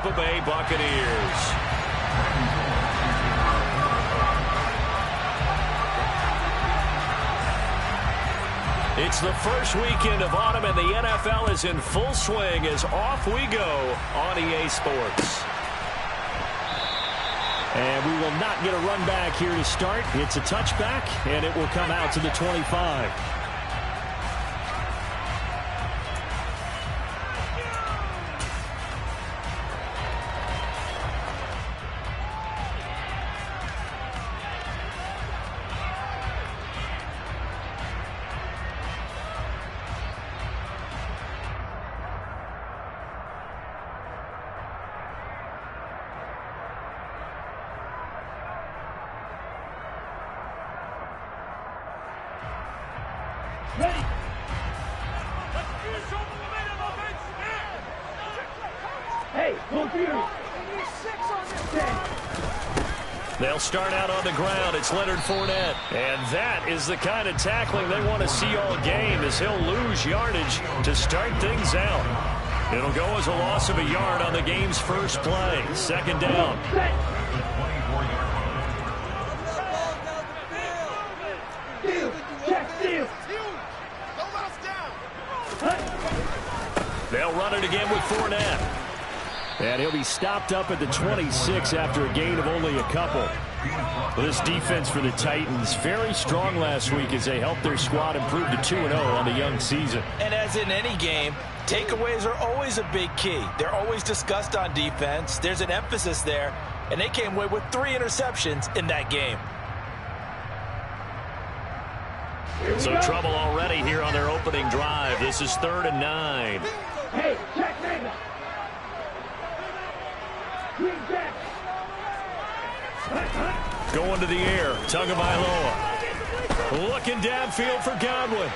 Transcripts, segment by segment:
Tampa Bay Buccaneers. It's the first weekend of autumn, and the NFL is in full swing as off we go on EA Sports. And we will not get a run back here to start. It's a touchback, and it will come out to the 25. They'll start out on the ground. It's Leonard Fournette. And that is the kind of tackling they want to see all game, as he'll lose yardage to start things out. It'll go as a loss of a yard on the game's first play. Second down. They'll run it again with Fournette. And he'll be stopped up at the 26 after a gain of only a couple. Well, this defense for the Titans, very strong last week as they helped their squad improve to 2-0 on the young season. And as in any game, takeaways are always a big key. They're always discussed on defense. There's an emphasis there, and they came away with 3 interceptions in that game. So trouble already here on their opening drive. This is 3rd and 9. Hey, check that. Going to the air. Tagovailoa. Looking downfield for Godwin.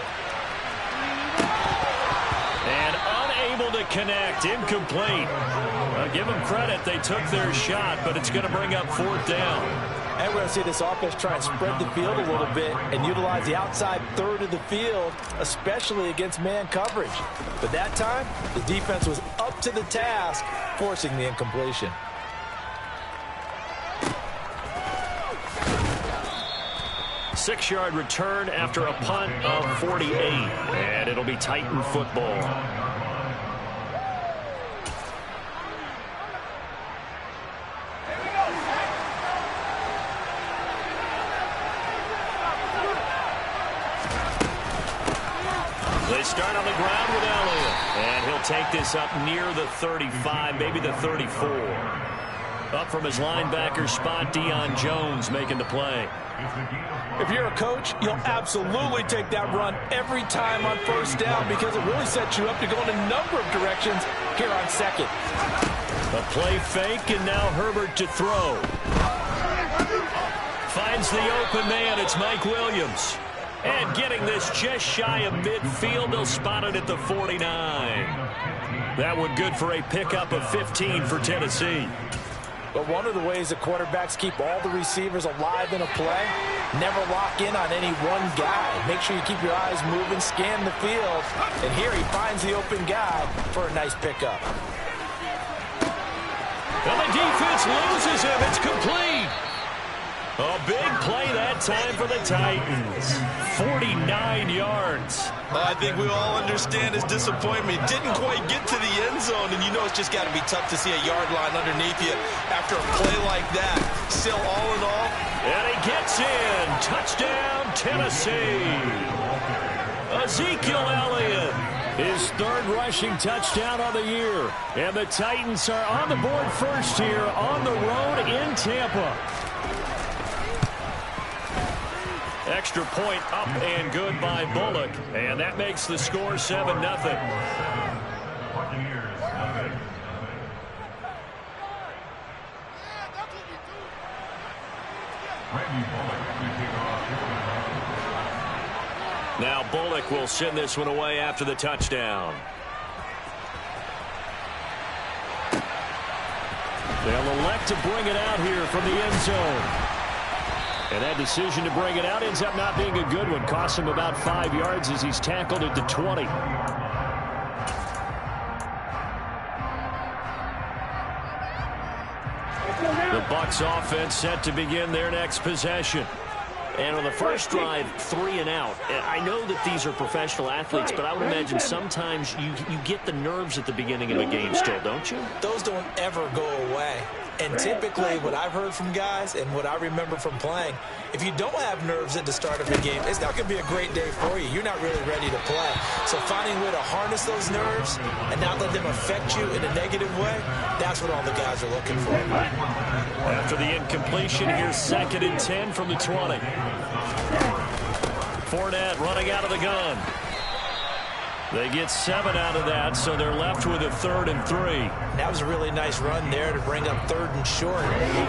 And unable to connect. Incomplete. Give them credit. They took their shot, but it's going to bring up 4th down. And we're going to see this offense try and spread the field a little bit and utilize the outside third of the field, especially against man coverage. But that time, the defense was up to the task, forcing the incompletion. Six-yard return after a punt of 48. And it'll be Titan football. They start on the ground with Elliott. And he'll take this up near the 35, maybe the 34. Up from his linebacker spot, Deion Jones making the play. If you're a coach, you'll absolutely take that run every time on 1st down because it really sets you up to go in a number of directions here on 2nd. A play fake, and now Herbert to throw. Finds the open man. It's Mike Williams. And getting this just shy of midfield, they'll spot it at the 49. That one good for a pickup of 15 for Tennessee. But one of the ways that quarterbacks keep all the receivers alive in a play, never lock in on any one guy. Make sure you keep your eyes moving, scan the field, and here he finds the open guy for a nice pickup. And the defense loses him. It's complete. A big play that time for the Titans. 49 yards. I think we all understand his disappointment. Didn't quite get to the end zone, and you know it's just got to be tough to see a yard line underneath you after a play like that. Still, all in all. And he gets in. Touchdown, Tennessee. Ezekiel Elliott. His 3rd rushing touchdown on the year. And the Titans are on the board first here on the road in Tampa. Extra point up and good by Bullock. And that makes the score 7-0. Now Bullock will send this one away after the touchdown. They'll elect to bring it out here from the end zone. And that decision to bring it out ends up not being a good one. Costs him about 5 yards as he's tackled at the 20. The Bucs offense set to begin their next possession. And on the first drive, 3 and out. I know that these are professional athletes, but I would imagine sometimes you get the nerves at the beginning of a game still, don't you? Those don't ever go away. And typically what I've heard from guys and what I remember from playing, if you don't have nerves at the start of a game, it's not going to be a great day for you. You're not really ready to play. So finding a way to harness those nerves and not let them affect you in a negative way, that's what all the guys are looking for. After the incompletion, here's 2nd and 10 from the 20. Fournette running out of the gun. They get 7 out of that, so they're left with a 3rd and 3. That was a really nice run there to bring up 3rd and short.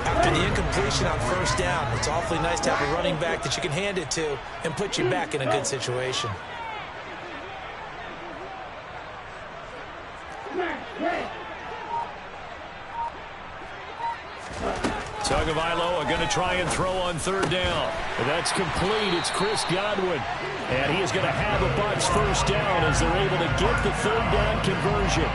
After the incompletion on 1st down, it's awfully nice to have a running back that you can hand it to and put you back in a good situation. Tagovailoa going to try and throw on 3rd down. That's complete. It's Chris Godwin. And he is going to have a Bucs 1st down as they're able to get the 3rd down conversion.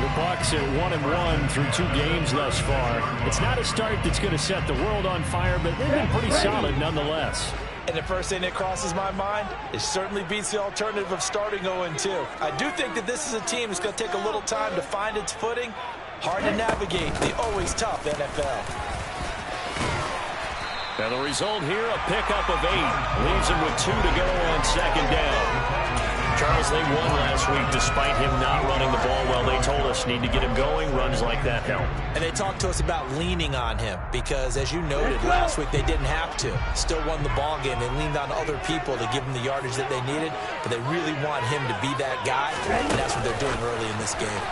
The Bucs at 1-1 through 2 games thus far. It's not a start that's going to set the world on fire, but they've been pretty solid nonetheless. And the first thing that crosses my mind, it certainly beats the alternative of starting 0-2. I do think that this is a team that's going to take a little time to find its footing. Hard to navigate the always tough NFL. And the result here, a pickup of 8. Leaves him with 2 to go on 2nd down. Charles, they won last week despite him not running the ball well. They told us need to get him going. Runs like that help. And they talked to us about leaning on him because, as you noted, last week they didn't have to. Still won the ball game. They leaned on other people to give them the yardage that they needed, but they really want him to be that guy, and that's what they're doing early in this game.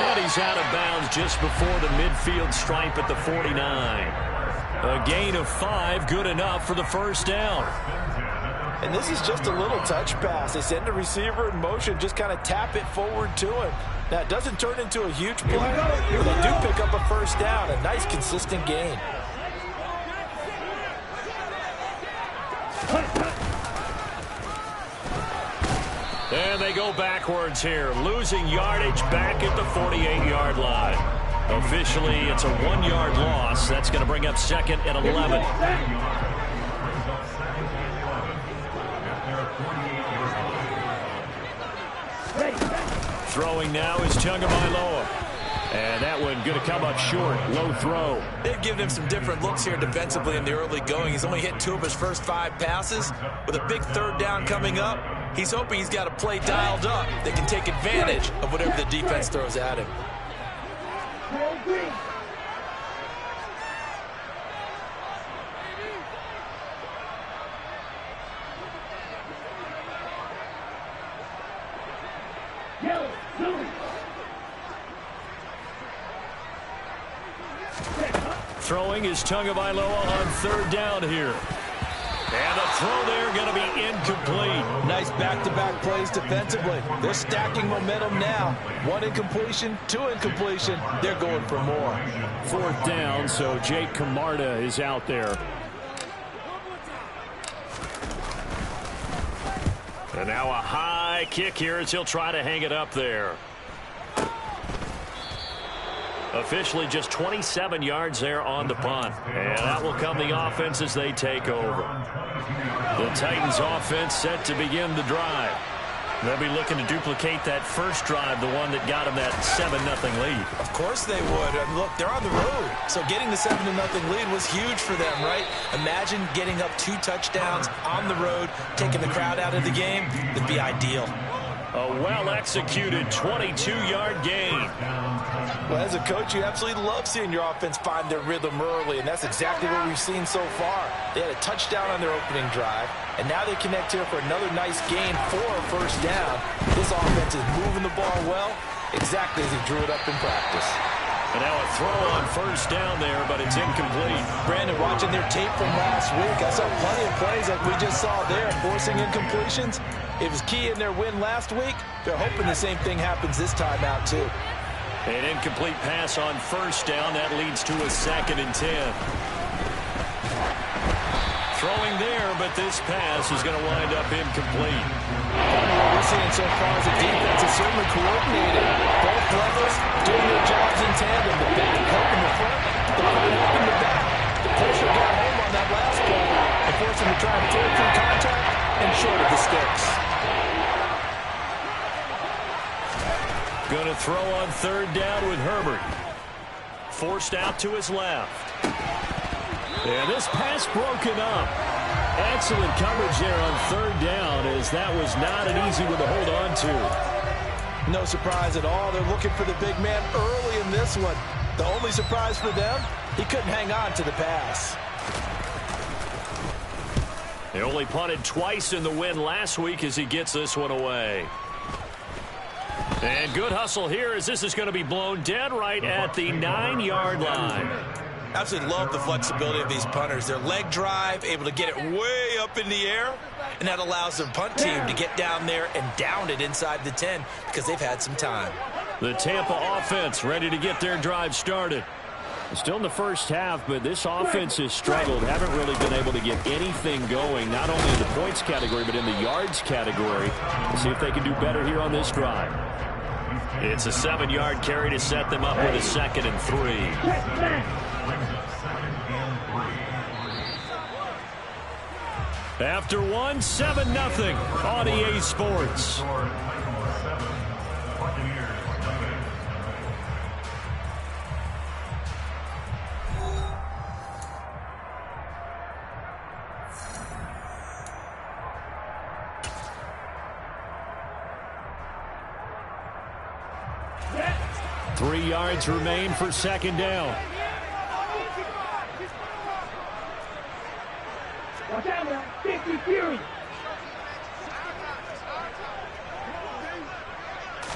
And he's out of bounds just before the midfield stripe at the 49. A gain of 5, good enough for the 1st down. And this is just a little touch pass. They send the receiver in motion, just kind of tap it forward to him. Now, it doesn't turn into a huge play, but they do pick up a 1st down. A nice, consistent gain. And they go backwards here, losing yardage back at the 48-yard line. Officially, it's a 1-yard loss. That's going to bring up 2nd and 11. Throwing now is Tagovailoa. And that one going to come up short. Low throw. They've given him some different looks here defensively in the early going. He's only hit 2 of his first 5 passes. With a big 3rd down coming up, he's hoping he's got a play dialed up that can take advantage of whatever the defense throws at him. Throwing is Tagovailoa on 3rd down here. And the throw there going to be incomplete. Nice back-to-back plays defensively. They're stacking momentum now. 1 incompletion, 2 incompletion. They're going for more. 4th down, so Jake Camarda is out there. And now a high kick here as he'll try to hang it up there. Officially just 27 yards there on the punt. And that will come the offense as they take over. The Titans offense set to begin the drive. They'll be looking to duplicate that first drive, the one that got them that 7-0 lead. Of course they would. And look, they're on the road. So getting the 7-0 lead was huge for them, right? Imagine getting up 2 touchdowns on the road, taking the crowd out of the game. It'd be ideal. A well-executed 22-yard gain. Well, as a coach, you absolutely love seeing your offense find their rhythm early, and that's exactly what we've seen so far. They had a touchdown on their opening drive, and now they connect here for another nice gain for a 1st down. This offense is moving the ball well, exactly as he drew it up in practice. And now a throw on 1st down there, but it's incomplete. Brandon, watching their tape from last week, I saw plenty of plays like we just saw there, forcing incompletions. It was key in their win last week. They're hoping the same thing happens this time out, too. An incomplete pass on 1st down. That leads to a 2nd and 10. Throwing there, but this pass is going to wind up incomplete. What we're seeing so far is the defense is certainly coordinated. Both levels doing their jobs in tandem. going to throw on third down with Herbert. Forced out to his left. And this pass broken up. Excellent coverage there on third down, as that was not an easy one to hold on to. No surprise at all. They're looking for the big man early in this one. The only surprise for them, he couldn't hang on to the pass. They only punted twice in the win last week as he gets this one away. And good hustle here, as this is going to be blown dead right at the 9-yard line. Absolutely love the flexibility of these punters. Their leg drive, able to get it way up in the air, and that allows the punt team to get down there and down it inside the 10 because they've had some time. The Tampa offense ready to get their drive started. Still in the first half, but this offense has struggled. Haven't really been able to get anything going, not only in the points category, but in the yards category. Let's see if they can do better here on this drive. It's a 7-yard carry to set them up with a 2nd and 3. After one, 7-0 on EA Sports. Set. 3 yards remain for second down. Watch out now. 50 Fury.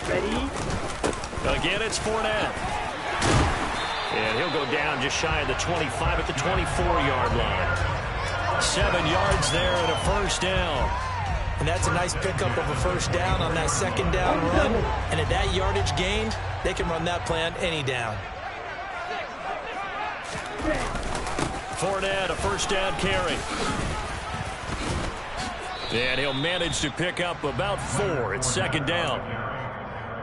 Ready? Again, it's Fournette. And he'll go down just shy of the 25 at the 24-yard line. 7 yards there and a first down. And that's a nice pickup of a first down on that second down run. And at that yardage gained, they can run that play on any down. Fournette, a first down carry. And he'll manage to pick up about 4 at second down.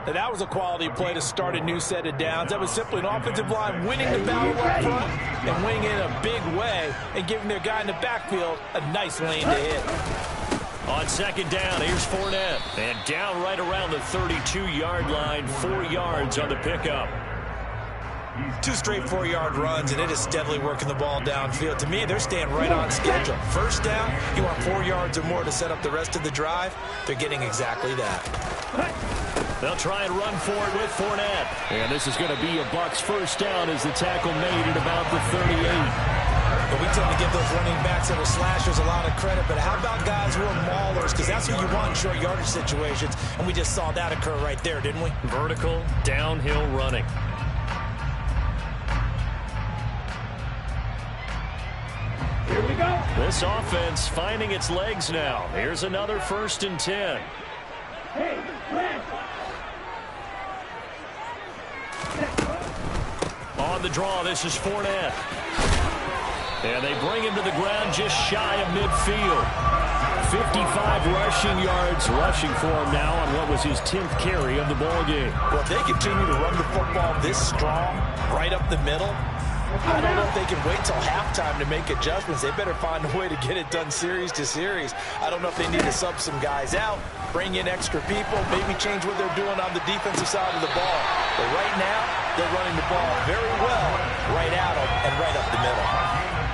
Now that was a quality play to start a new set of downs. That was simply an offensive line winning the battle up front and winning in a big way and giving their guy in the backfield a nice lane to hit. On second down, here's Fournette. And down right around the 32-yard line, 4 yards on the pickup. 2 straight 4-yard runs, and it is steadily working the ball downfield. To me, they're staying right on schedule. First down, you want 4 yards or more to set up the rest of the drive. They're getting exactly that. They'll try and run for it with Fournette. And this is going to be a Bucs first down as the tackle made at about the 38. But we tend to give those running backs that are slashers a lot of credit. But how about guys who are maulers? Because that's what you want in short yardage situations. And we just saw that occur right there, didn't we? Vertical, downhill running. Here we go. This offense finding its legs now. Here's another 1st and 10. Hey, man. On the draw, this is Fournette. And they bring him to the ground just shy of midfield. 55 rushing yards rushing for him now on what was his 10th carry of the ball game. Well, if they continue to run the football this strong, right up the middle, I don't know if they can wait till halftime to make adjustments. They better find a way to get it done series to series. I don't know if they need to sub some guys out, bring in extra people, maybe change what they're doing on the defensive side of the ball. But right now, they're running the ball very well right at them and right up the middle.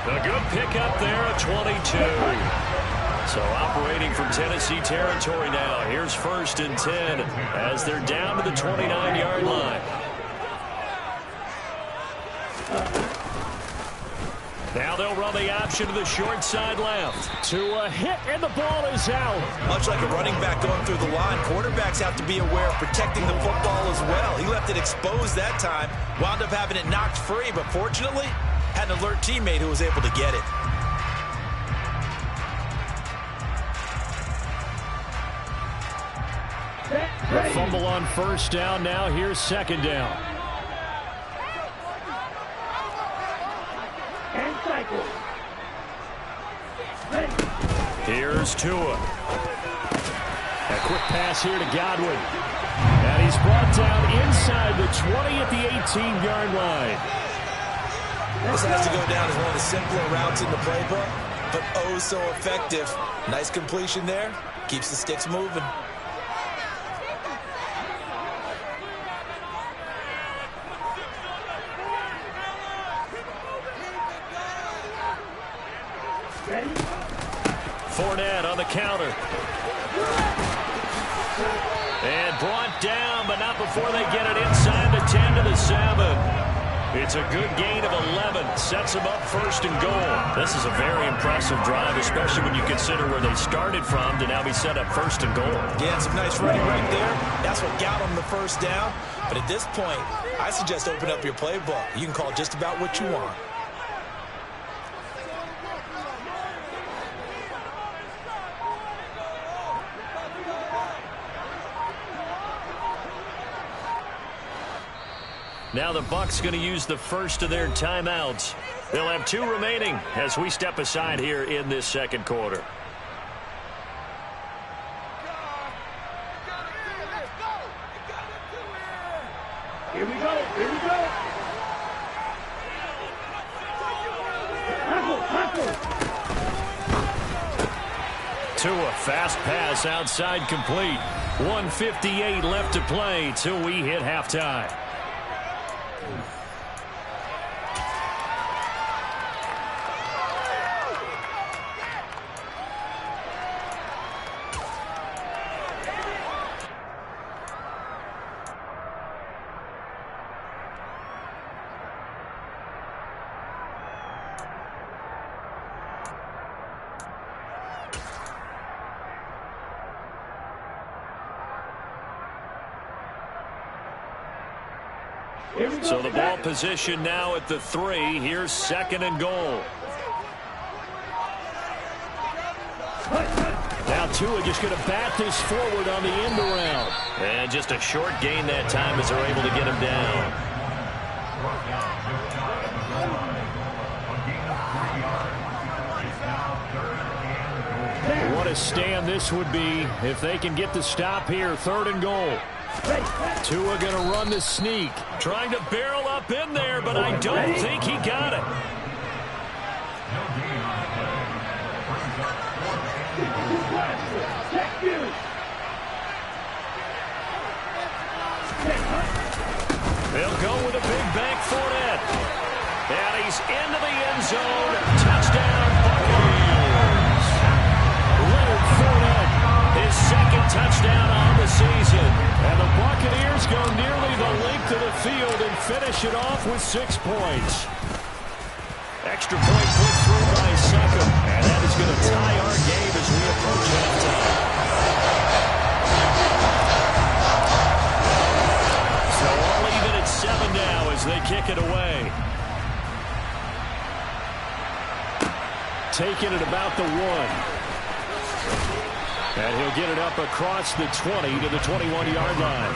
A good pickup there at 22. So operating from Tennessee territory now. Here's 1st and 10 as they're down to the 29-yard line. Now they'll run the option to the short side left. To a hit, and the ball is out. Much like a running back going through the line, quarterbacks have to be aware of protecting the football as well. He left it exposed that time, wound up having it knocked free, but fortunately, had an alert teammate who was able to get it. The fumble on first down. Now here's second down. And cycle. Ready. Here's Tua. A quick pass here to Godwin. And he's brought down inside the 20 at the 18-yard line. This has to go down as one of the simpler routes in the playbook, but oh so effective. Nice completion there. Keeps the sticks moving. Ready? Fournette on the counter. And brought down, but not before they get it inside the 10 to the 7. It's a good gain of 11. Sets them up first and goal. This is a very impressive drive, especially when you consider where they started from to now be set up first and goal. Yeah, some nice running right there. That's what got them the first down. But at this point, I suggest open up your playbook. You can call just about what you want. Now the Bucs going to use the first of their timeouts. They'll have 2 remaining as we step aside here in this second quarter. Here we go. Here we go. Tua, fast pass outside complete. 1:58 left to play till we hit halftime. So the ball position now at the 3. Here's second and goal. Now Tua just going to bat this forward on the end around. And just a short gain that time as they're able to get him down. What a stand this would be if they can get the stop here. Third and goal. Tua going to run the sneak. Trying to barrel up in there, but I don't think he got it. They'll go with a big bank Fournette. And he's into the end zone. Touchdown, Buccaneers. Leonard Fournette, his second touchdown on the season. And the Buccaneers go nearly the length of the field and finish it off with 6 points. Extra point put through by Second. And that is going to tie our game as we approach halftime. So all even at 7 now as they kick it away. Taking it about the 1. And he'll get it up across the 20 to the 21-yard line.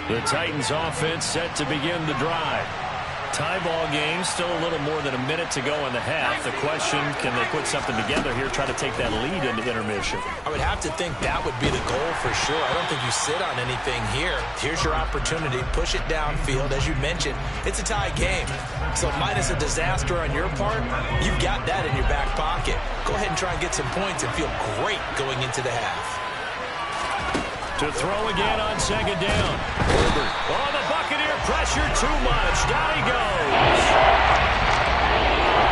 The Titans offense set to begin the drive. Tie ball game, still a little more than a minute to go in the half. The question, can they put something together here, try to take that lead into intermission? I would have to think that would be the goal for sure. I don't think you sit on anything here. Here's your opportunity. Push it downfield. As you mentioned, it's a tie game. So minus a disaster on your part, you've got that in your back pocket. Go ahead and try and get some points and feel great going into the half. To throw again on second down. Herbert. Oh, the Buccaneer pressure too much. Down he goes.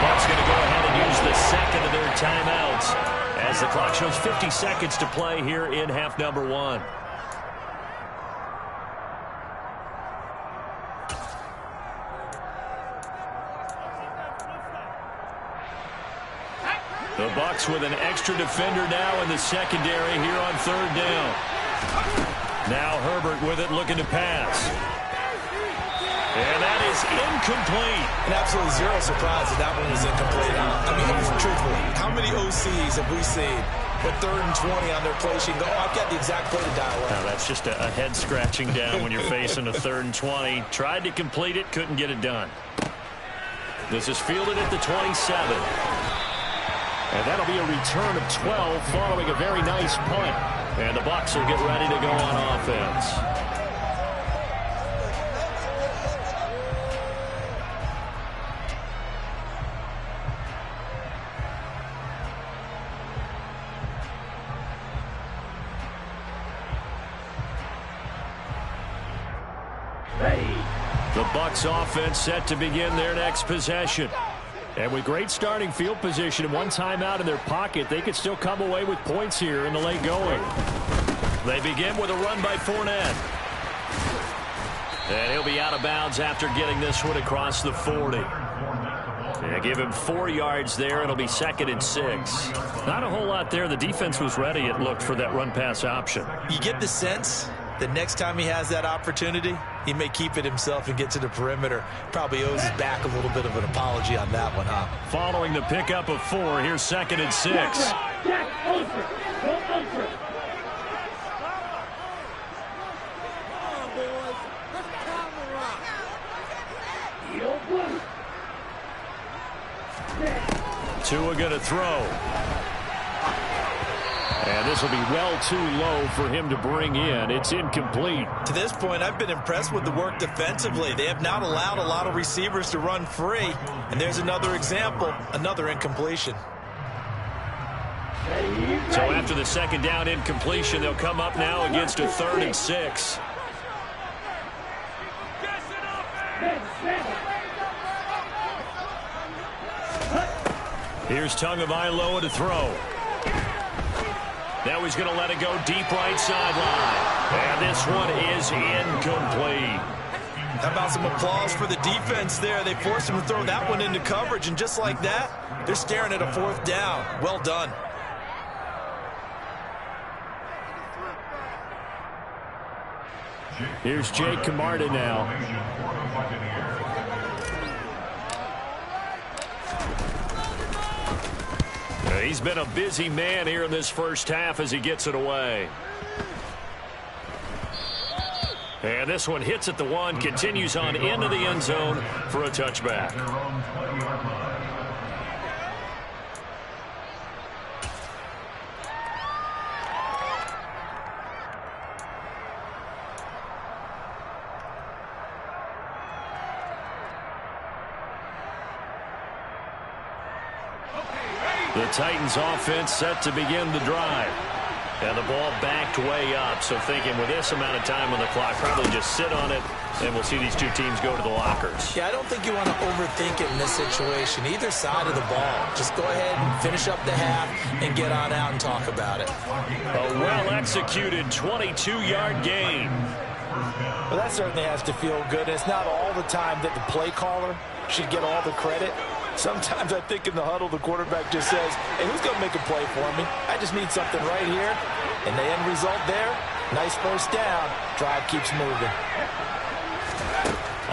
Bucs going to go ahead and use the second of their timeouts as the clock shows 50 seconds to play here in half number 1. The Bucs with an extra defender now in the secondary here on third down. Now Herbert with it, looking to pass. And that is incomplete. And absolutely zero surprise that one was incomplete. I mean, truthfully, how many OCs have we seen with 3rd and 20 on their play sheet and go, oh, I've got the exact play to dial up? Now, that's just a head scratching down when you're facing a 3rd and 20. Tried to complete it, couldn't get it done. This is fielded at the 27. And that'll be a return of 12 following a very nice punt. And the Bucs will get ready to go on offense. The Bucs offense set to begin their next possession. And with great starting field position and one timeout in their pocket, they could still come away with points here in the late going. They begin with a run by Fournette. And he'll be out of bounds after getting this one across the 40. Yeah, give him 4 yards there. It'll be 2nd and 6. Not a whole lot there. The defense was ready, it looked, for that run-pass option. You get the sense that next time he has that opportunity, he may keep it himself and get to the perimeter. Probably owes his back a little bit of an apology on that one, huh? Following the pickup of 4, here's 2nd and 6. Tua going to throw. And this will be well too low for him to bring in. It's incomplete. To this point, I've been impressed with the work defensively. They have not allowed a lot of receivers to run free. And there's another example, another incompletion. So after the 2nd down incompletion, they'll come up now against a 3rd and 6. Here's Tagovailoa to throw. Now he's going to let it go deep right sideline. And this one is incomplete. How about some applause for the defense there? They forced him to throw that one into coverage, and just like that, they're staring at a 4th down. Well done. Here's Jake Camarda now. He's been a busy man here in this first half as he gets it away. And this one hits at the 1, continues on into the end zone for a touchback. The Titans offense set to begin the drive. And the ball backed way up. So thinking with this amount of time on the clock, probably just sit on it, and we'll see these two teams go to the lockers. Yeah, I don't think you want to overthink it in this situation. Either side of the ball. Just go ahead and finish up the half and get on out and talk about it. A well-executed 22-yard gain. Well, that certainly has to feel good. It's not all the time that the play caller should get all the credit. Sometimes I think in the huddle, the quarterback just says, hey, who's going to make a play for me? I just need something right here. And the end result there, nice first down. Drive keeps moving.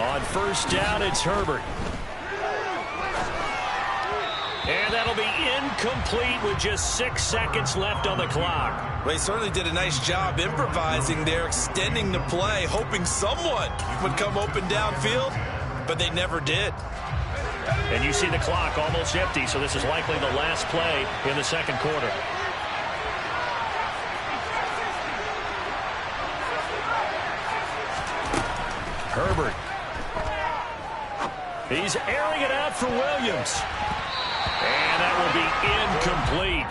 On first down, it's Herbert. And that'll be incomplete with just 6 seconds left on the clock. Well, he certainly did a nice job improvising there, extending the play, hoping someone would come open downfield, but they never did. And you see the clock almost empty, so this is likely the last play in the second quarter. Herbert. He's airing it out for Williams. And that will be incomplete.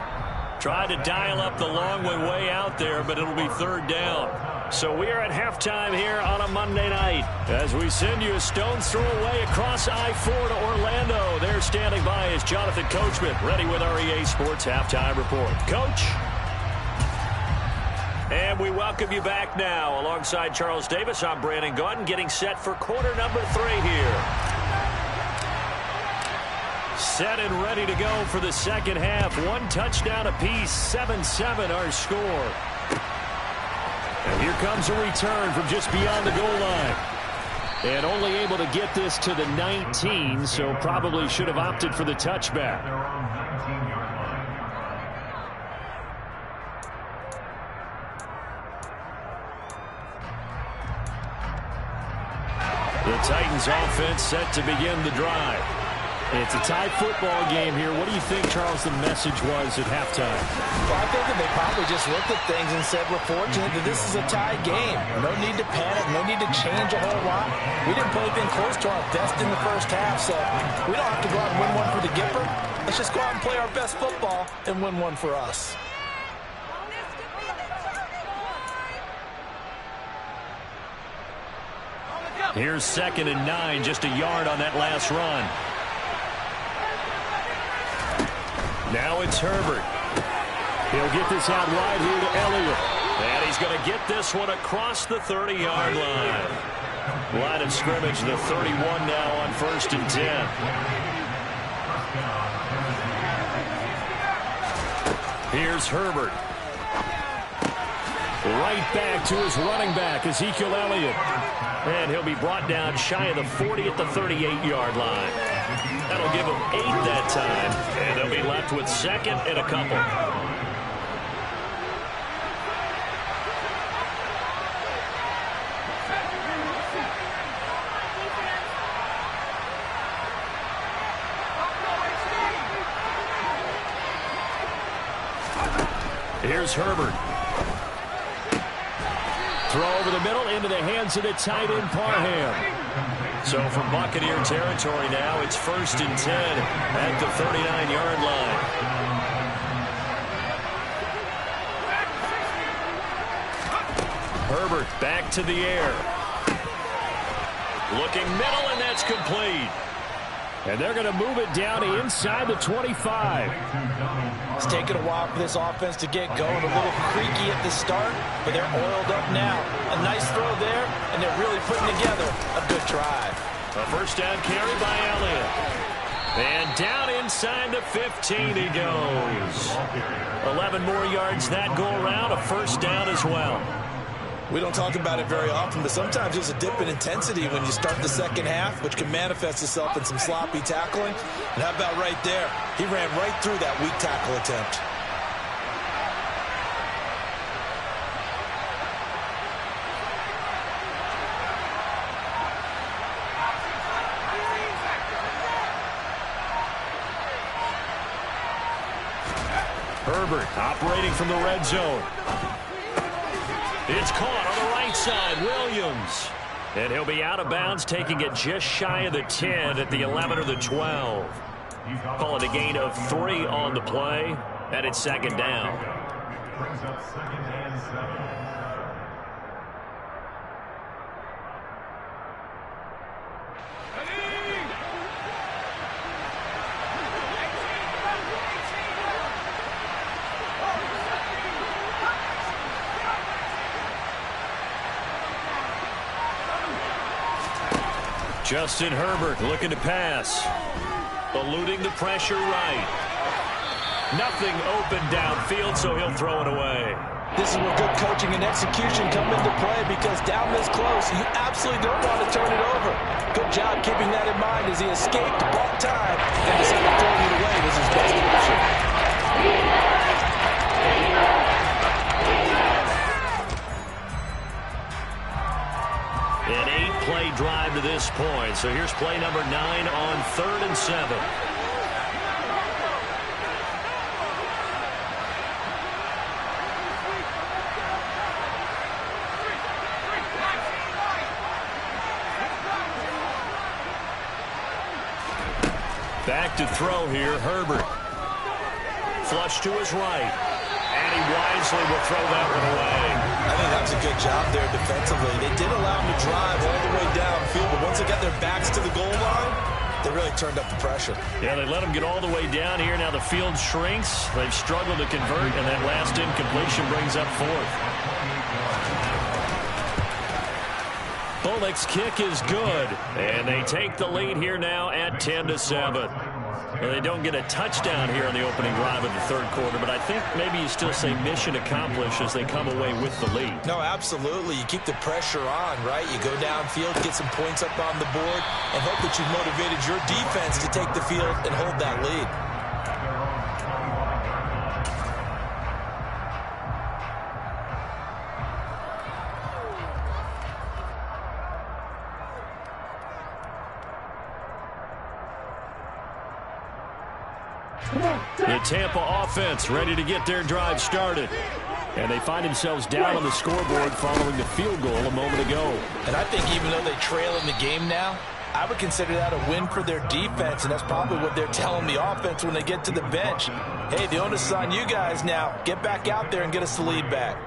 Tried to dial up the long way out there, but it'll be 3rd down. So we are at halftime here on a Monday night as we send you a stone's throw away across I-4 to Orlando. There standing by is Jonathan Coachman, ready with our EA Sports Halftime Report. Coach? And we welcome you back now. Alongside Charles Davis, I'm Brandon Gaudin, getting set for quarter number 3 here. Set and ready to go for the second half. 1 touchdown apiece, 7-7 our score. And here comes a return from just beyond the goal line. And only able to get this to the 19, so probably should have opted for the touchback. The Titans offense set to begin the drive. It's a tie football game here. What do you think, Charles, the message was at halftime? Well, I think that they probably just looked at things and said, we're fortunate that this is a tie game. No need to panic. No need to change a whole lot. We didn't play anything close to our best in the first half, so we don't have to go out and win one for the Gipper. Let's just go out and play our best football and win one for us. Here's 2nd and 9, just a yard on that last run. Now it's Herbert. He'll get this out wide here to Elliott. And he's going to get this one across the 30-yard line. Line of scrimmage, the 31 now on 1st and 10. Here's Herbert. Right back to his running back, Ezekiel Elliott. And he'll be brought down shy of the 40 at the 38-yard line. That'll give him 8 that time. And they'll be left with 2nd and a couple. Here's Herbert. Throw over the middle into the hands of the tight end, Parham. So from Buccaneer territory now, it's 1st and 10 at the 39-yard line. Herbert back to the air. Looking middle, and that's complete. And they're going to move it down inside the 25. It's taken a while for this offense to get going. A little creaky at the start, but they're oiled up now. A nice throw there, and they're really putting together a good drive. A first down carry by Elliott. And down inside the 15 he goes. 11 more yards that go around, a first down as well. We don't talk about it very often, but sometimes there's a dip in intensity when you start the second half, which can manifest itself in some sloppy tackling. And how about right there? He ran right through that weak tackle attempt. Herbert operating from the red zone. It's caught on the right side, Williams. And he'll be out of bounds, taking it just shy of the 10 at the 11 or the 12. Call it a gain of 3 on the play, and it's 2nd down. Brings up 2nd and 7. Justin Herbert looking to pass. Eluding the pressure right. Nothing open downfield, so he'll throw it away. This is where good coaching and execution come into play, because down this close, you absolutely don't want to turn it over. Good job keeping that in mind as he escaped, bought time, and decided throwing it away was his best option. An 8-play drive to this point. So here's play number 9 on 3rd and 7. Back to throw here, Herbert. Flush to his right. And he wisely will throw that one away. I think that was a good job there defensively. They did allow him to drive all the way downfield, but once they got their backs to the goal line, they really turned up the pressure. Yeah, they let him get all the way down here. Now the field shrinks. They've struggled to convert, and that last incompletion brings up 4th. Bullock's kick is good, and they take the lead here now at 10-7. Well, they don't get a touchdown here in the opening drive of the 3rd quarter, but I think maybe you still say mission accomplished as they come away with the lead. No, absolutely. You keep the pressure on, right? You go downfield, get some points up on the board, and hope that you've motivated your defense to take the field and hold that lead. The Tampa offense ready to get their drive started. And they find themselves down on the scoreboard following the field goal a moment ago. And I think even though they trail in the game now, I would consider that a win for their defense, and that's probably what they're telling the offense when they get to the bench. Hey, the onus is on you guys now. Get back out there and get us the lead back.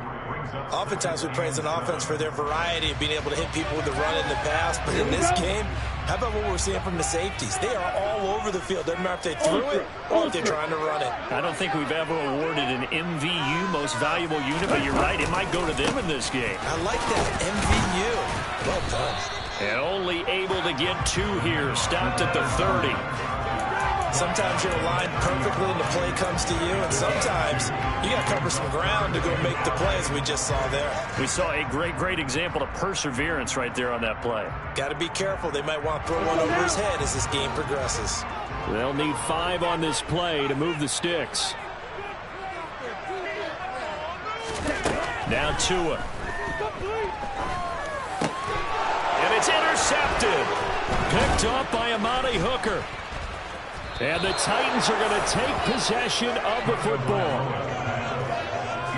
Oftentimes we praise an offense for their variety of being able to hit people with the run in the pass, but in this game, how about what we're seeing from the safeties? They are all over the field. Doesn't matter if they threw it or if they're trying to run it. I don't think we've ever awarded an MVU, most valuable unit, but you're right, it might go to them in this game. I like that, MVU. Well done. And only able to get 2 here, stopped at the 30. Sometimes you're aligned perfectly and the play comes to you, and sometimes you got to cover some ground to go make the plays we just saw there. We saw a great example of perseverance right there on that play. Got to be careful. They might want to throw one over his head as this game progresses. They'll need 5 on this play to move the sticks. Now Tua. And it's intercepted. Picked up by Amani Hooker. And the Titans are going to take possession of the football.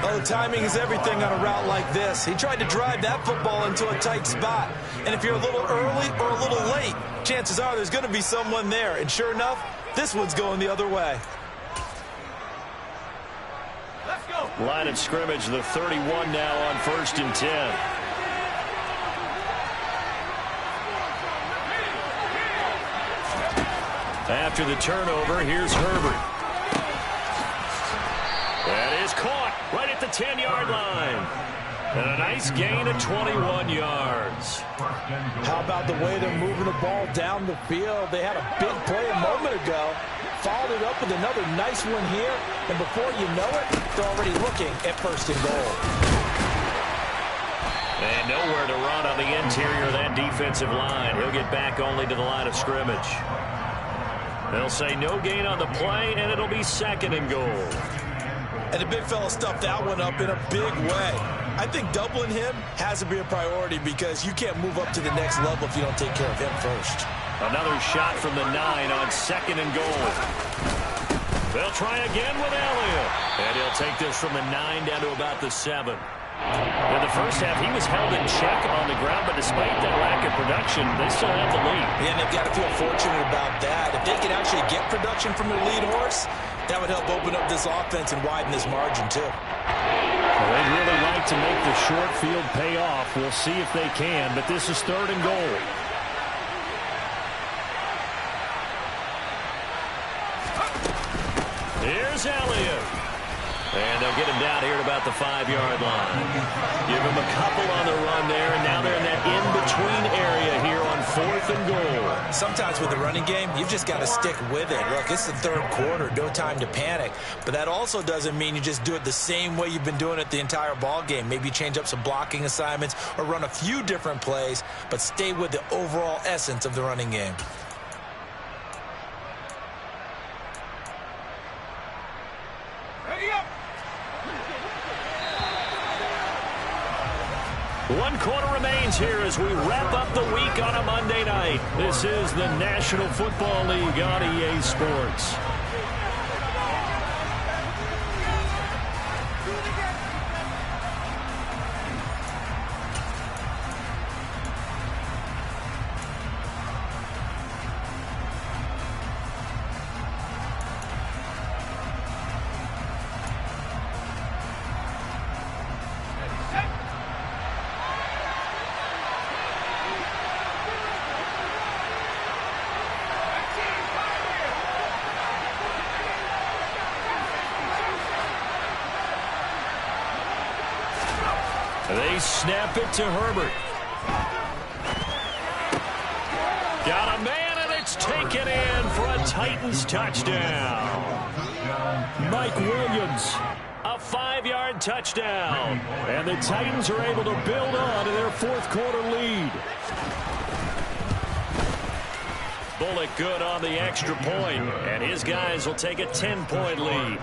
Oh, timing is everything on a route like this. He tried to drive that football into a tight spot. And if you're a little early or a little late, chances are there's going to be someone there. And sure enough, this one's going the other way. Let's go. Line of scrimmage, the 31 now on 1st and 10. After the turnover, here's Herbert. That is caught right at the 10-yard line. And a nice gain of 21 yards. How about the way they're moving the ball down the field? They had a big play a moment ago. Followed it up with another nice one here. And before you know it, they're already looking at 1st and goal. And nowhere to run on the interior of that defensive line. He'll get back only to the line of scrimmage. They'll say no gain on the play, and it'll be 2nd and goal. And the big fella stuffed that one up in a big way. I think doubling him has to be a priority because you can't move up to the next level if you don't take care of him first. Another shot from the 9 on 2nd and goal. They'll try again with Elliott. And he'll take this from the 9 down to about the 7. In the first half, he was held in check on the ground, but despite that lack of production, they still have the lead. Yeah, and they've got to feel fortunate about that. If they can actually get production from their lead horse, that would help open up this offense and widen this margin, too. Well, they'd really like to make the short field pay off. We'll see if they can, but this is 3rd and goal. Here's Elliott. And they'll get him down here at about the 5-yard line. Give him a couple on the run there, and now they're in that in-between area here on 4th and goal. Sometimes with the running game, you've just got to stick with it. Look, it's the 3rd quarter, no time to panic. But that also doesn't mean you just do it the same way you've been doing it the entire ball game. Maybe change up some blocking assignments or run a few different plays, but stay with the overall essence of the running game. Ready up. 1 quarter remains here as we wrap up the week on a Monday night. This is the National Football League on EA Sports. They snap it to Herbert. Got a man, and it's taken in for a Titans touchdown. Mike Williams, a 5-yard touchdown. And the Titans are able to build on to their 4th quarter lead. Bullock good on the extra point, and his guys will take a 10-point lead.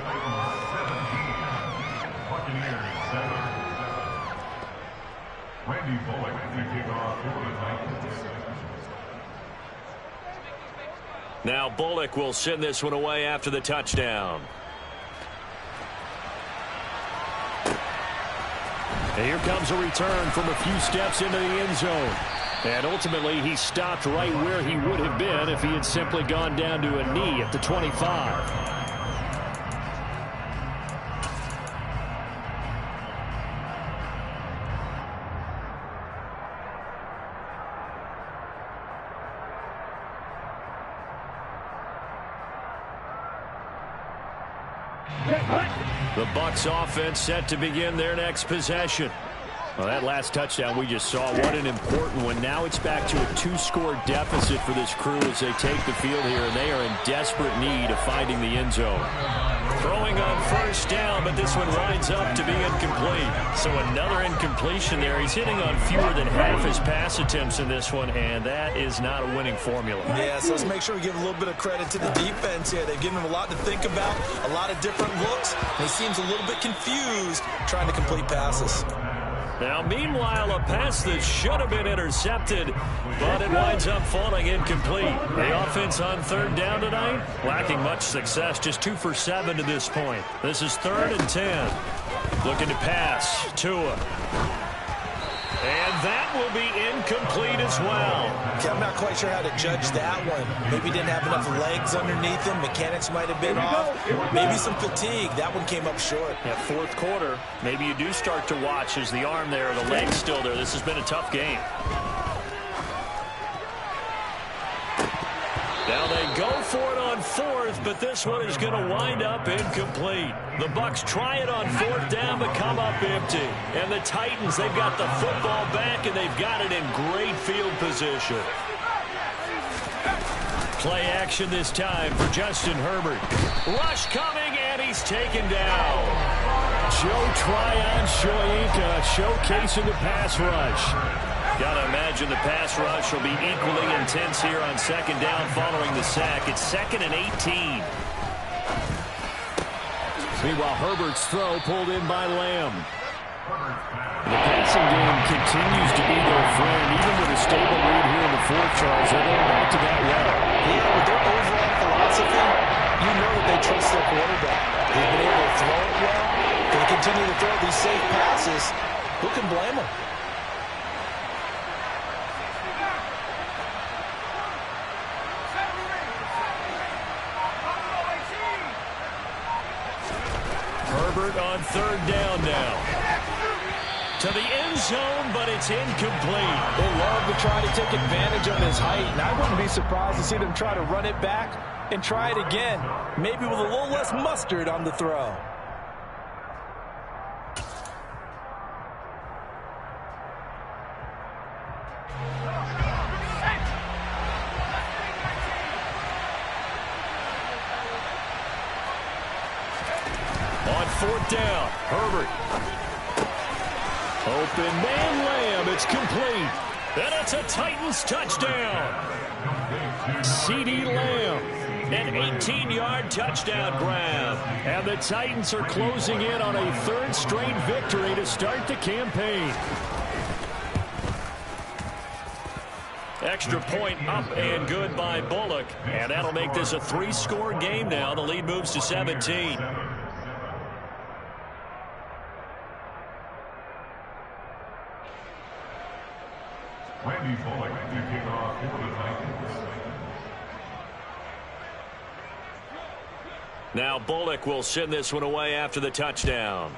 Now Bullock will send this one away after the touchdown. And here comes a return from a few steps into the end zone. And ultimately, he stopped right where he would have been if he had simply gone down to a knee at the 25. The Bucs offense set to begin their next possession. Well, that last touchdown we just saw, what an important one. Now it's back to a 2-score deficit for this crew as they take the field here, and they are in desperate need of finding the end zone. Throwing on first down, but this one winds up to be incomplete. So another incompletion there. He's hitting on fewer than half his pass attempts in this one, and that is not a winning formula. Yeah, so let's make sure we give a little bit of credit to the defense here. They've given him a lot to think about, a lot of different looks, and he seems a little bit confused trying to complete passes. Now, meanwhile, a pass that should have been intercepted, but it winds up falling incomplete. The offense on third down tonight, lacking much success, just 2 for 7 to this point. This is 3rd and 10. Looking to pass, Tua. And that will be incomplete as well. Okay, I'm not quite sure how to judge that one. Maybe he didn't have enough legs underneath him. Mechanics might have been off. Maybe some fatigue. That one came up short. Yeah, 4th quarter, maybe you do start to watch as the arm there, the leg's still there. This has been a tough game. Now they go for it on 4th, but this one is going to wind up incomplete. The Bucs try it on 4th down, but come up empty. And the Titans, they've got the football back, and they've got it in great field position. Play action this time for Justin Herbert. Rush coming, and he's taken down. Joe Tryon-Shoyinka showcasing the pass rush. Got to imagine the pass rush will be equally intense here on 2nd down following the sack. It's 2nd and 18. Meanwhile, Herbert's throw pulled in by Lamb. The passing game continues to be their friend, even with a stable lead here in the 4th, Charles. They're going back to that well. Yeah, with their overall philosophy, you know that they trust their quarterback. They've been able to throw it well. They continue to throw these safe passes. Who can blame them? Herbert on 3rd down now. To the end zone, but it's incomplete. They love to try to take advantage of his height, and I wouldn't be surprised to see them try to run it back and try it again, maybe with a little less mustard on the throw. On 4th down, Herbert. Open man Lamb, it's complete. And it's a Titans touchdown. CeeDee Lamb, an 18-yard touchdown grab. And the Titans are closing in on a 3rd straight victory to start the campaign. Extra point up and good by Bullock. And that'll make this a 3-score game now. The lead moves to 17. Randy Bullock to kick off for the Titans. Now Bullock will send this one away after the touchdown.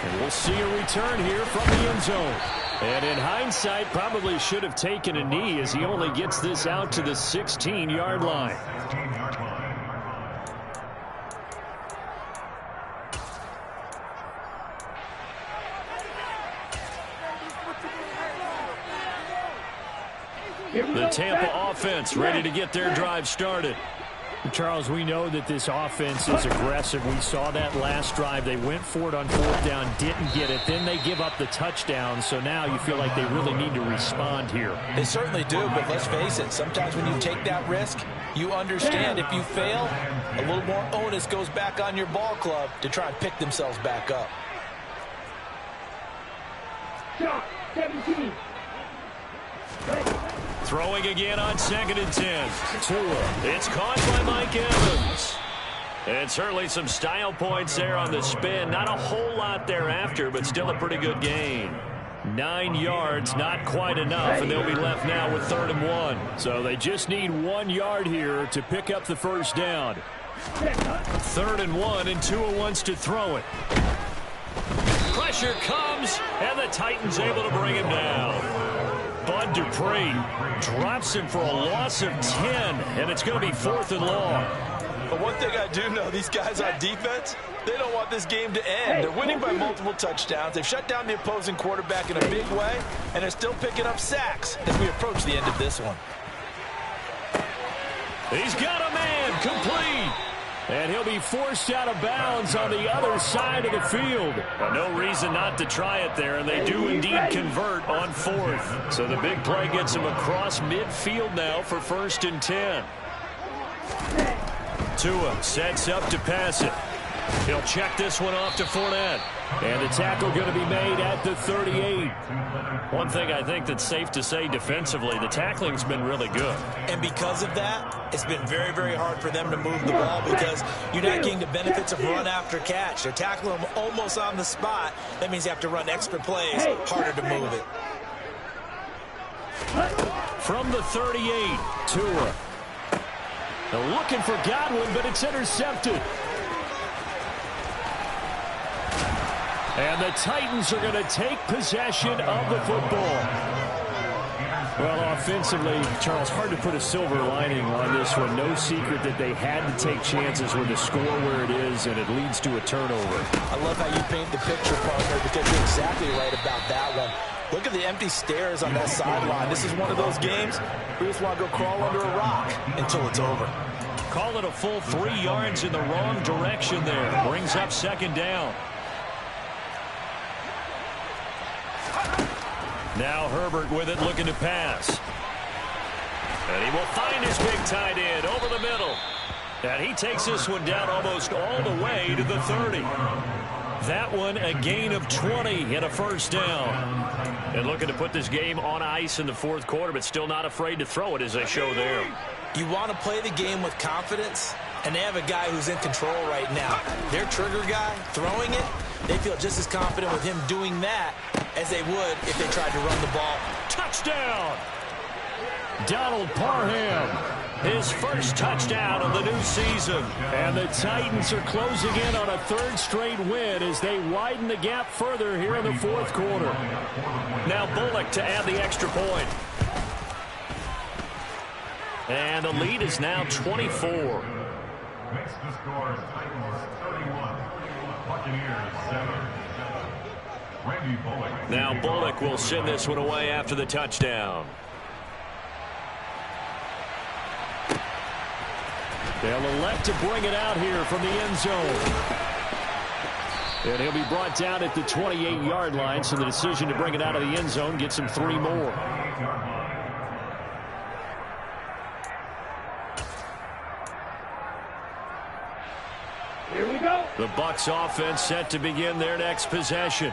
And we'll see a return here from the end zone. And in hindsight, probably should have taken a knee as he only gets this out to the 16-yard line. The Tampa offense ready to get their drive started. Charles, we know that this offense is aggressive. We saw that last drive. They went for it on 4th down, didn't get it. Then they give up the touchdown. So now you feel like they really need to respond here. They certainly do, but let's face it. Sometimes when you take that risk, you understand if you fail, a little more onus goes back on your ball club to try and pick themselves back up. 17. Throwing again on 2nd and 10. It's caught by Mike Evans. And certainly some style points there on the spin. Not a whole lot thereafter, but still a pretty good gain. 9 yards, not quite enough, and they'll be left now with 3rd and 1. So they just need 1 yard here to pick up the first down. 3rd and 1, and Tua wants to throw it. Pressure comes, and the Titans able to bring him down. Bud Dupree drops him for a loss of 10, and it's going to be 4th and long. But one thing I do know, these guys on defense, they don't want this game to end. They're winning by multiple touchdowns. They've shut down the opposing quarterback in a big way, and they're still picking up sacks as we approach the end of this one. He's got a man, complete. And he'll be forced out of bounds on the other side of the field. No reason not to try it there, and they do indeed convert on 4th. So the big play gets him across midfield now for 1st and 10. Tua sets up to pass it. He'll check this one off to Fournette. And the tackle going to be made at the 38. One thing I think that's safe to say defensively, the tackling's been really good. And because of that, it's been very, very hard for them to move the ball because you're not getting the benefits of run after catch. They're tackling them almost on the spot. That means you have to run extra plays, harder to move it. From the 38, Tua. They're looking for Godwin, but it's intercepted. And the Titans are going to take possession of the football. Well, offensively, Charles, hard to put a silver lining on this one. No secret that they had to take chances with the score where it is, and it leads to a turnover. I love how you paint the picture, partner, because you're exactly right about that one. Look at the empty stairs on that sideline. This is one of those games where you just want to go crawl under a rock until it's over. Call it a full 3 yards in the wrong direction there. Brings up 2nd down. Now Herbert with it, looking to pass. And he will find his big tight end over the middle. And he takes this one down almost all the way to the 30. That one a gain of 20 and a 1st down. And looking to put this game on ice in the 4th quarter, but still not afraid to throw it as they show there. You want to play the game with confidence, and they have a guy who's in control right now. Their trigger guy throwing it, they feel just as confident with him doing that as they would if they tried to run the ball. Touchdown! Donald Parham, his first touchdown of the new season. And the Titans are closing in on a 3rd straight win as they widen the gap further here in the 4th quarter. Now Bullock to add the extra point. And the lead is now 24. Makes the score Titans 31, Buccaneers 7. Randy Bullock. Now Bullock will send this one away after the touchdown. They'll elect to bring it out here from the end zone. And he'll be brought down at the 28-yard line, so the decision to bring it out of the end zone gets him 3 more. Here we go. The Bucs offense set to begin their next possession.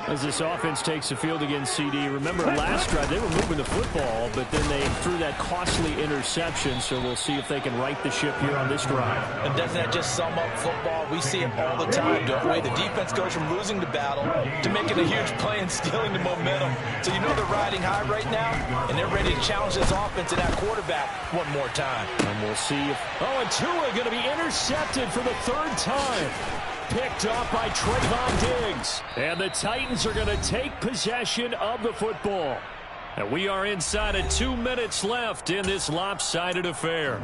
As this offense takes the field against CD, remember last drive they were moving the football, but then they threw that costly interception, so we'll see if they can right the ship here on this drive. And doesn't that just sum up football? We see it all the time, don't we? The defense goes from losing the battle to making a huge play and stealing the momentum. So you know they're riding high right now, and they're ready to challenge this offense and that quarterback one more time. And we'll see if... Oh, and Tua going to be intercepted for the 3rd time. Picked off by Trayvon Diggs. And the Titans are going to take possession of the football. And we are inside of 2 minutes left in this lopsided affair.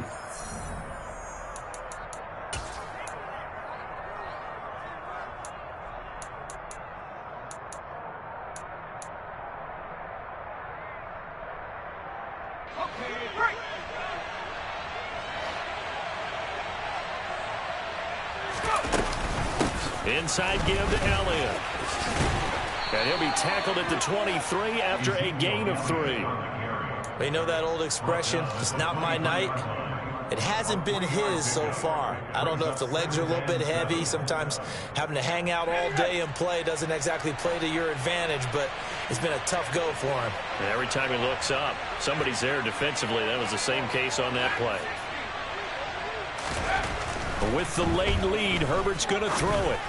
Inside give to Elliott. And he'll be tackled at the 23 after a gain of 3. You know that old expression, it's not my night? It hasn't been his so far. I don't know if the legs are a little bit heavy. Sometimes having to hang out all day and play doesn't exactly play to your advantage, but it's been a tough go for him. And every time he looks up, somebody's there defensively. That was the same case on that play. With the late lead, Herbert's going to throw it.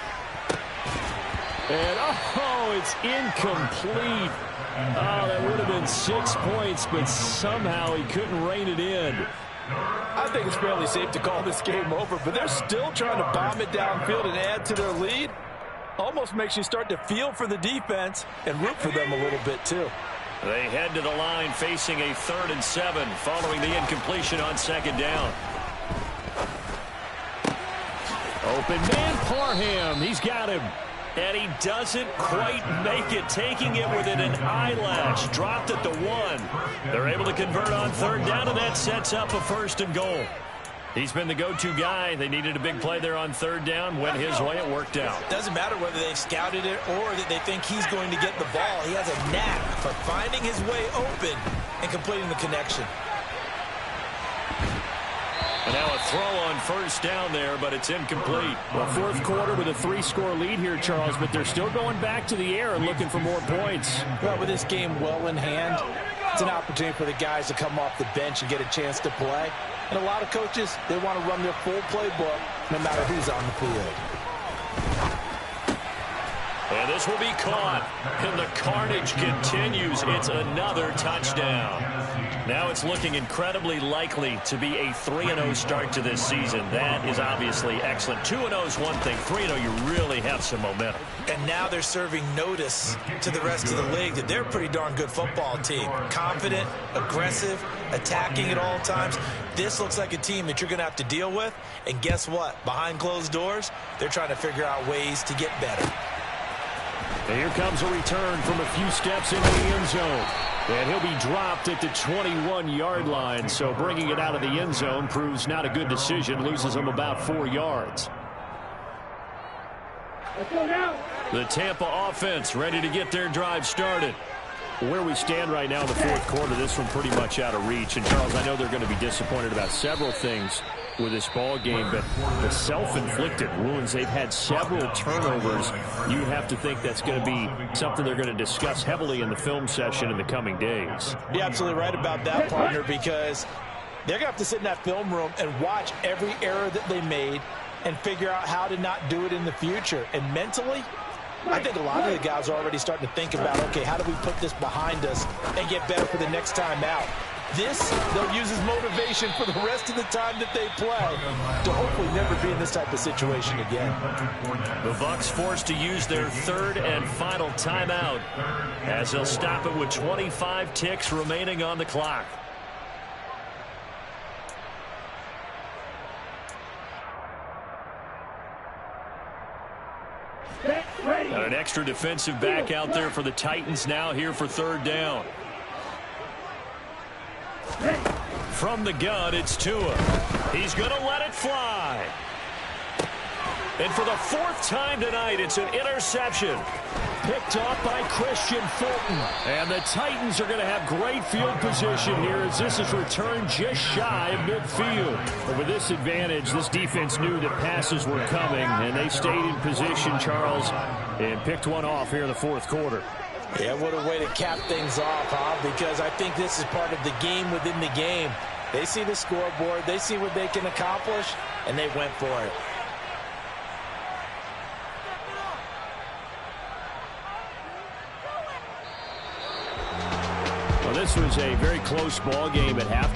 And, oh, it's incomplete. Oh, that would have been 6 points, but somehow he couldn't rein it in. I think it's fairly safe to call this game over, but they're still trying to bomb it downfield and add to their lead. Almost makes you start to feel for the defense and root for them a little bit, too. They head to the line facing a 3rd and 7 following the incompletion on 2nd down. Open man, Parham. He's got him. And he doesn't quite make it, taking it within an eyelash. Dropped at the 1. They're able to convert on 3rd down, and that sets up a 1st and goal. He's been the go-to guy. They needed a big play there on 3rd down. Went his way. It worked out. Doesn't matter whether they've scouted it or that they think he's going to get the ball. He has a knack for finding his way open and completing the connection. And now a throw on 1st down there, but it's incomplete. Well, 4th quarter with a 3-score lead here, Charles, but they're still going back to the air and looking for more points. Well, with this game well in hand, it's an opportunity for the guys to come off the bench and get a chance to play. And a lot of coaches, they want to run their full playbook no matter who's on the field. And this will be caught. And the carnage continues. It's another touchdown. Now it's looking incredibly likely to be a 3-0 start to this season. That is obviously excellent. 2-0 is one thing. 3-0, you really have some momentum. And now they're serving notice to the rest of the league that they're a pretty darn good football team. Confident, aggressive, attacking at all times. This looks like a team that you're going to have to deal with. And guess what? Behind closed doors, they're trying to figure out ways to get better. And here comes a return from a few steps into the end zone. And he'll be dropped at the 21-yard line. So bringing it out of the end zone proves not a good decision. Loses him about 4 yards. Let's go now. The Tampa offense ready to get their drive started. Where we stand right now in the 4th quarter, this one pretty much out of reach. And, Charles, I know they're going to be disappointed about several things with this ball game, but the self-inflicted wounds, they've had several turnovers. You have to think that's going to be something they're going to discuss heavily in the film session in the coming days. You're absolutely right about that, partner, because they're going to have to sit in that film room and watch every error that they made and figure out how to not do it in the future. And mentally, I think a lot of the guys are already starting to think about, okay, how do we put this behind us and get better for the next time out? This, they'll use as motivation for the rest of the time that they play to hopefully never be in this type of situation again. The Bucs forced to use their 3rd and final timeout as they'll stop it with 25 ticks remaining on the clock. Got an extra defensive back out there for the Titans now here for 3rd down. From the gun, it's Tua. He's going to let it fly. And for the 4th time tonight, it's an interception. Picked off by Christian Fulton. And the Titans are going to have great field position here as this is returned just shy of midfield. But with this advantage, this defense knew that passes were coming, and they stayed in position, Charles, and picked one off here in the 4th quarter. Yeah, what a way to cap things off, huh? Because I think this is part of the game within the game. They see the scoreboard, they see what they can accomplish, and they went for it. Well, this was a very close ball game at halftime.